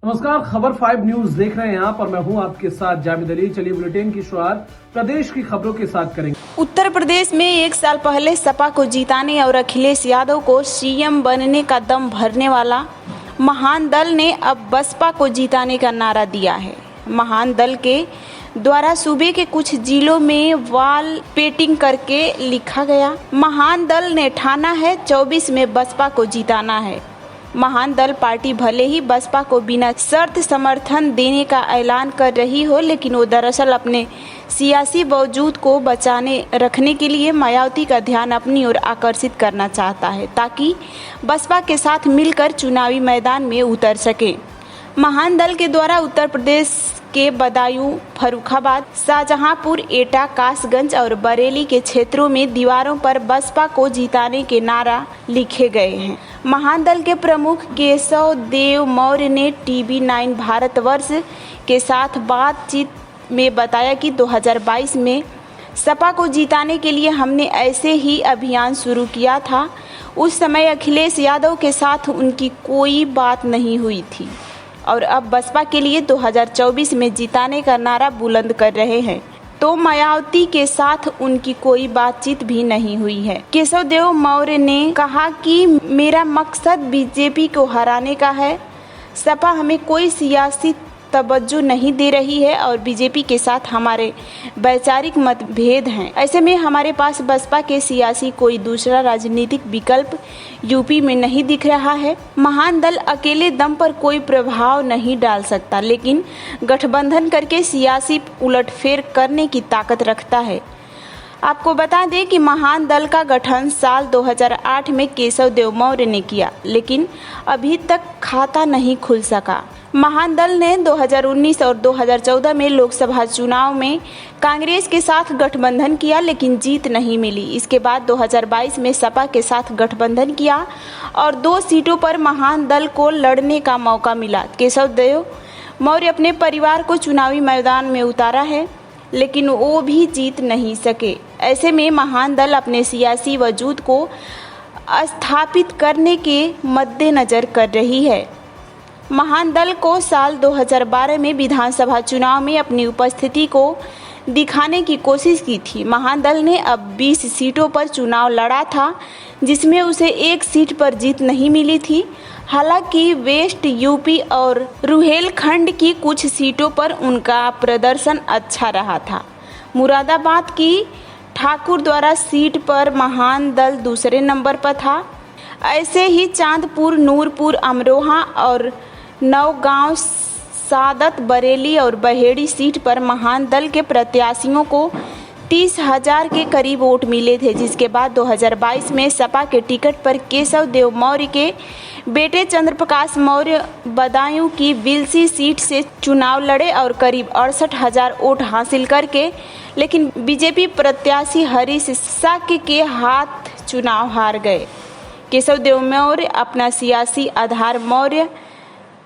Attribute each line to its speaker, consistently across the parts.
Speaker 1: नमस्कार, खबर 5 न्यूज देख रहे हैं आप और मैं हूं आपके साथ जावेद अली। चलिए बुलेटिन की शुरुआत प्रदेश की खबरों के साथ करेंगे।
Speaker 2: उत्तर प्रदेश में 1 साल पहले सपा को जिताने और अखिलेश यादव को सीएम बनने का दम भरने वाला महान दल ने अब बसपा को जिताने का नारा दिया है। महान दल के द्वारा सूबे के कुछ जिलों में वॉल पेंटिंग करके लिखा गया, महान दल ने ठाना है 24 में बसपा को जिताना है। महान दल पार्टी भले ही बसपा को बिना शर्त समर्थन देने का ऐलान कर रही हो, लेकिन वो दरअसल अपने सियासी वजूद को बचाने रखने के लिए मायावती का ध्यान अपनी ओर आकर्षित करना चाहता है, ताकि बसपा के साथ मिलकर चुनावी मैदान में उतर सके। महान दल के द्वारा उत्तर प्रदेश के बदायूं, फर्रुखाबाद, शाहजहांपुर, एटा, कासगंज और बरेली के क्षेत्रों में दीवारों पर बसपा को जिताने के नारा लिखे गए हैं। महान दल के प्रमुख केशव देव मौर्य ने TV9 भारतवर्ष के साथ बातचीत में बताया कि 2022 में सपा को जिताने के लिए हमने ऐसे ही अभियान शुरू किया था। उस समय अखिलेश यादव के साथ उनकी कोई बात नहीं हुई थी और अब बसपा के लिए 2024 में जिताने का नारा बुलंद कर रहे हैं, तो मायावती के साथ उनकी कोई बातचीत भी नहीं हुई है। केशव देव मौर्य ने कहा कि मेरा मकसद बीजेपी को हराने का है। सपा हमें कोई सियासी तवज्जो नहीं दे रही है और बीजेपी के साथ हमारे वैचारिक मतभेद हैं। ऐसे में हमारे पास बसपा के सियासी कोई दूसरा राजनीतिक विकल्प यूपी में नहीं दिख रहा है। महान दल अकेले दम पर कोई प्रभाव नहीं डाल सकता, लेकिन गठबंधन करके सियासी उलटफेर करने की ताकत रखता है। आपको बता दें कि महान दल का गठन साल 2008 में केशव देव मौर्य ने किया, लेकिन अभी तक खाता नहीं खुल सका। महान दल ने 2019 और 2014 में लोकसभा चुनाव में कांग्रेस के साथ गठबंधन किया, लेकिन जीत नहीं मिली। इसके बाद 2022 में सपा के साथ गठबंधन किया और 2 सीटों पर महान दल को लड़ने का मौका मिला। केशव देव मौर्य अपने परिवार को चुनावी मैदान में उतारा है, लेकिन वो भी जीत नहीं सके। ऐसे में महान दल अपने सियासी वजूद को स्थापित करने के मद्देनजर कर रही है। महान दल को साल 2012 में विधानसभा चुनाव में अपनी उपस्थिति को दिखाने की कोशिश की थी। महान दल ने अब 20 सीटों पर चुनाव लड़ा था, जिसमें उसे 1 सीट पर जीत नहीं मिली थी। हालांकि वेस्ट यूपी और रुहेलखंड की कुछ सीटों पर उनका प्रदर्शन अच्छा रहा था। मुरादाबाद की ठाकुर द्वारा सीट पर महान दल दूसरे नंबर पर था। ऐसे ही चांदपुर, नूरपुर, अमरोहा और नौगांव, सादत, बरेली और बहेड़ी सीट पर महान दल के प्रत्याशियों को 30,000 के करीब वोट मिले थे, जिसके बाद 2022 में सपा के टिकट पर केशव देव मौर्य के बेटे चंद्रप्रकाश मौर्य बदायूं की विलसी सीट से चुनाव लड़े और करीब 68,000 वोट हासिल करके, लेकिन बीजेपी प्रत्याशी हरीश साक्य के हाथ चुनाव हार गए। केशव देव मौर्य अपना सियासी आधार मौर्य,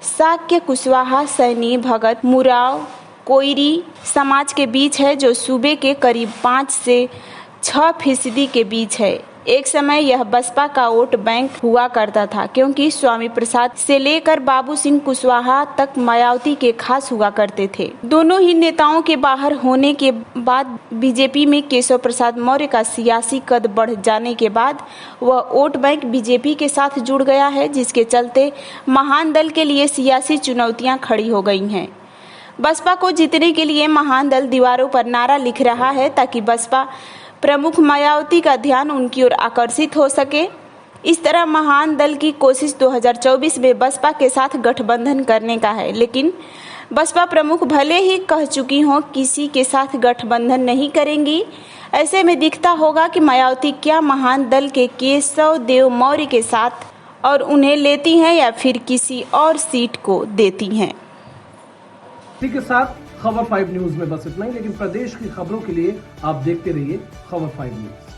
Speaker 2: साक्य, कुशवाहा, सैनी, भगत, मुराव, कोयरी समाज के बीच है, जो सूबे के करीब 5 से 6% के बीच है। एक समय यह बसपा का वोट बैंक हुआ करता था, क्योंकि स्वामी प्रसाद से लेकर बाबू सिंह कुशवाहा तक मायावती के खास हुआ करते थे। दोनों ही नेताओं के बाहर होने के बाद बीजेपी में केशव प्रसाद मौर्य का सियासी कद बढ़ जाने के बाद वह वोट बैंक बीजेपी के साथ जुड़ गया है, जिसके चलते महान दल के लिए सियासी चुनौतियां खड़ी हो गई हैं। बसपा को जीतने के लिए महान दल दीवारों पर नारा लिख रहा है, ताकि बसपा प्रमुख मायावती का ध्यान उनकी ओर आकर्षित हो सके। इस तरह महान दल की कोशिश 2024 में बसपा के साथ गठबंधन करने का है, लेकिन बसपा प्रमुख भले ही कह चुकी हों किसी के साथ गठबंधन नहीं करेंगी। ऐसे में दिखता होगा कि मायावती क्या महान दल के केशव देव मौर्य के साथ और उन्हें लेती हैं या फिर किसी और सीट को देती हैं।
Speaker 1: इसी के साथ खबर 5 न्यूज में बस इतना ही, लेकिन प्रदेश की खबरों के लिए आप देखते रहिए खबर 5 न्यूज।